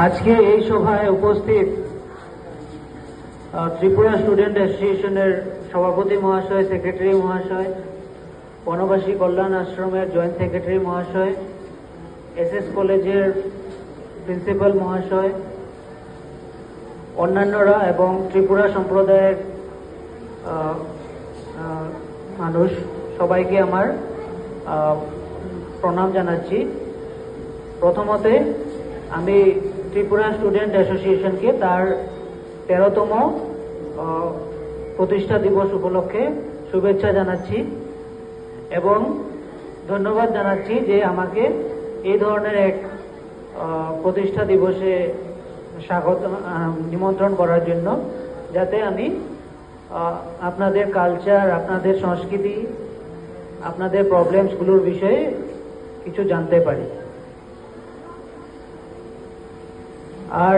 আজকে এই সভায় উপস্থিত ত্রিপুরা স্টুডেন্ট অ্যাসোসিয়েশনের সভাপতি মহাশয়, সেক্রেটারি মহাশয়, বনবাসী কল্যাণ আশ্রমের জয়েন্ট সেক্রেটারি মহাশয়, এসএস কলেজের প্রিন্সিপাল মহাশয়, অন্যান্যরা এবং ত্রিপুরা সম্প্রদায়ের মানুষ, সবাইকে আমার প্রণাম জানাচ্ছি। প্রথমতে আমি ত্রিপুরা স্টুডেন্ট অ্যাসোসিয়েশনকে তার 13তম প্রতিষ্ঠা দিবস উপলক্ষে শুভেচ্ছা জানাচ্ছি এবং ধন্যবাদ জানাচ্ছি যে আমাকে এই ধরনের এক প্রতিষ্ঠা দিবসে স্বাগত নিমন্ত্রণ করার জন্য, যাতে আমি আপনাদের কালচার, আপনাদের সংস্কৃতি, আপনাদের প্রবলেমসগুলোর বিষয়ে কিছু জানতে পারি। আর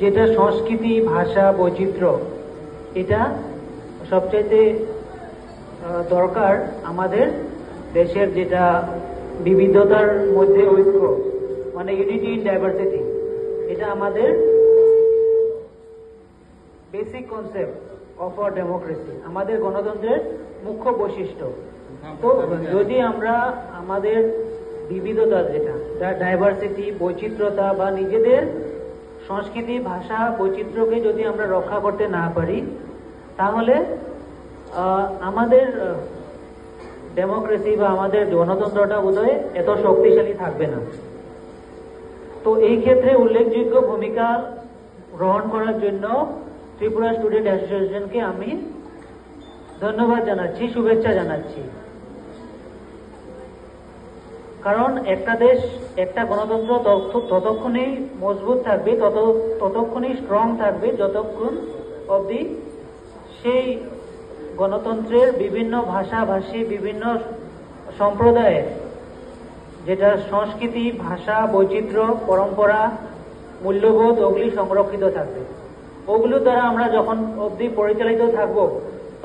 যেটা সংস্কৃতি, ভাষা, বৈচিত্র্য, এটা সবচাইতে দরকার আমাদের দেশের, যেটা বিবিধতার মধ্যে ঐক্য, মানে ইউনিটি ইন ডাইভার্সিটি, এটা আমাদের basic concept of our democracy, আমাদের গণতন্ত্রের মুখ্য বৈশিষ্ট্য। তো যদি আমরা আমাদের বিবিধতা, যেটা ডাইভার্সিটি, বৈচিত্র্যতা বা নিজেদের সংস্কৃতি, ভাষা, বৈচিত্র্যকে যদি আমরা রক্ষা করতে না পারি, তাহলে আমাদের ডেমোক্রেসি বা আমাদের গণতন্ত্রটা বোধহয় এত শক্তিশালী থাকবে না। তো এই ক্ষেত্রে উল্লেখযোগ্য ভূমিকা গ্রহণ করার জন্য ত্রিপুরা স্টুডেন্ট অ্যাসোসিয়েশনকে আমি ধন্যবাদ জানাচ্ছি, শুভেচ্ছা জানাচ্ছি। কারণ একটা দেশ, একটা গণতন্ত্র ততক্ষণই মজবুত থাকবে, ততক্ষণই স্ট্রং থাকবে, যতক্ষণ অবধি সেই গণতন্ত্রের বিভিন্ন ভাষাভাষী, বিভিন্ন সম্প্রদায়ের যেটা সংস্কৃতি, ভাষা, বৈচিত্র্য, পরম্পরা, মূল্যবোধ, ওগুলি সংরক্ষিত থাকবে। ওগুলো দ্বারা আমরা যখন অবধি পরিচালিত থাকব,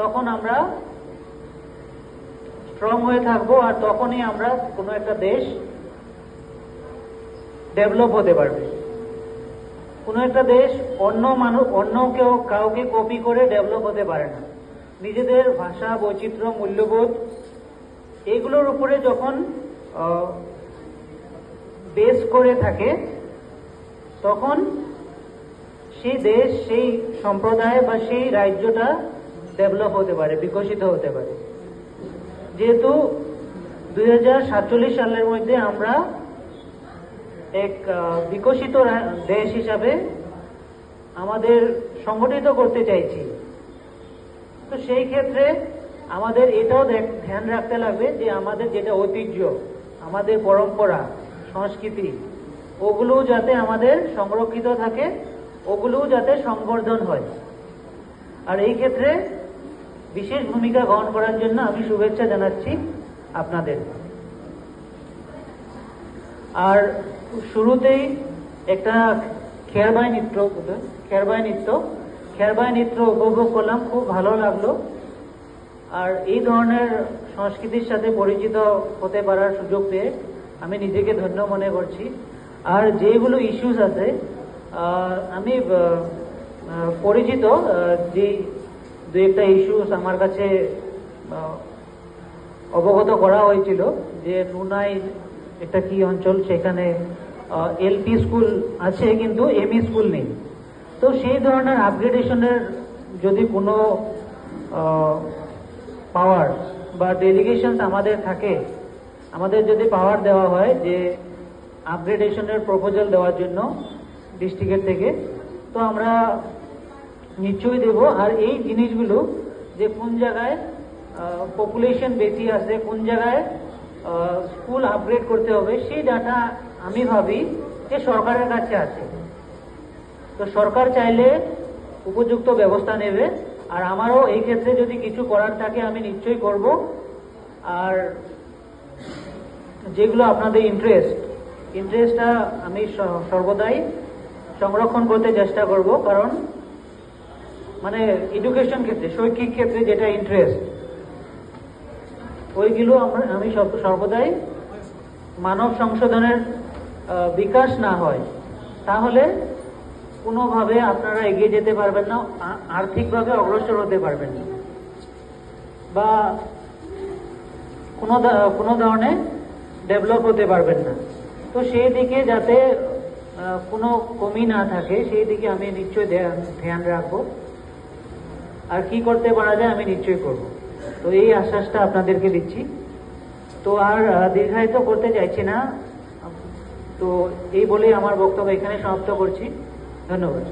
তখন আমরা স্ট্রং হয়ে থাকবো, আর তখনই আমরা কোনো একটা দেশ ডেভেলপ হতে পারবে। কোনো একটা দেশ অন্য কাউকে কপি করে ডেভেলপ হতে পারে না। নিজেদের ভাষা, বৈচিত্র্য, মূল্যবোধ, এগুলোর উপরে যখন বেস করে থাকে, তখন সেই দেশ, সেই সম্প্রদায় বা সেই রাজ্যটা ডেভেলপ হতে পারে, বিকশিত হতে পারে। যেহেতু 2047 সালের মধ্যে আমরা এক বিকশিত দেশ হিসাবে আমাদের সংগঠিত করতে চাইছি, তো সেই ক্ষেত্রে আমাদের এটাও ধ্যান রাখতে লাগবে যে আমাদের যেটা ঐতিহ্য, আমাদের পরম্পরা, সংস্কৃতি, ওগুলো যাতে আমাদের সংরক্ষিত থাকে, ওগুলো যাতে সংবর্ধন হয়। আর এই ক্ষেত্রে বিশেষ ভূমিকা গ্রহণ করার জন্য আমি শুভেচ্ছা জানাচ্ছি আপনাদের। আর শুরুতেই একটা খেরবাই নৃত্য উপভোগ করলাম, খুব ভালো লাগলো। আর এই ধরনের সংস্কৃতির সাথে পরিচিত হতে পারার সুযোগ পেয়ে আমি নিজেকে ধন্য মনে করছি। আর যেগুলো ইস্যুস আছে, আমি পরিচিত, যে দু একটা ইস্যুস আমার কাছে অবগত করা হয়েছিল, যে নুনাই একটা কি অঞ্চল, সেখানে এলপি স্কুল আছে কিন্তু এমই স্কুল নেই। তো সেই ধরনের আপগ্রেডেশনের যদি কোনো পাওয়ার বা ডেলিগেশন আমাদের থাকে, আমাদের যদি পাওয়ার দেওয়া হয় যে আপগ্রেডেশনের প্রপোজাল দেওয়ার জন্য ডিস্ট্রিক্টের থেকে, তো আমরা নিশ্চয়ই দেব। আর এই জিনিসগুলো, যে কোন জায়গায় পপুলেশন বেশি আছে, কোন জায়গায় স্কুল আপগ্রেড করতে হবে, সেই ডাটা আমি ভাবি যে সরকারের কাছে আছে। তো সরকার চাইলে উপযুক্ত ব্যবস্থা নেবে, আর আমারও এই ক্ষেত্রে যদি কিছু করার থাকে আমি নিশ্চয়ই করব। আর যেগুলো আপনাদের ইন্টারেস্টটা আমি সর্বদাই সংরক্ষণ করতে চেষ্টা করব, কারণ মানে এডুকেশন ক্ষেত্রে, শৈক্ষিক ক্ষেত্রে যেটা ইন্টারেস্ট, ওইগুলো আমি সর্বদাই মানব সংশোধনের বিকাশ না হয় তাহলে কোনোভাবে আপনারা এগিয়ে যেতে পারবেন না, আর্থিকভাবে অগ্রসর হতে পারবেন না, বা কোনো ধরনের ডেভেলপ হতে পারবেন না। তো সেই দিকে যাতে কোনো কমি না থাকে সেই দিকে আমি নিশ্চয়ই ধ্যান রাখবো, আর কি করতে পারা যায় আমি নিশ্চয়ই করব। তো এই আশ্বাসটা আপনাদেরকে দিচ্ছি। তো আর দীর্ঘায়িত করতে চাইছি না, তো এই বলেই আমার বক্তব্য এখানে সমাপ্ত করছি। ধন্যবাদ।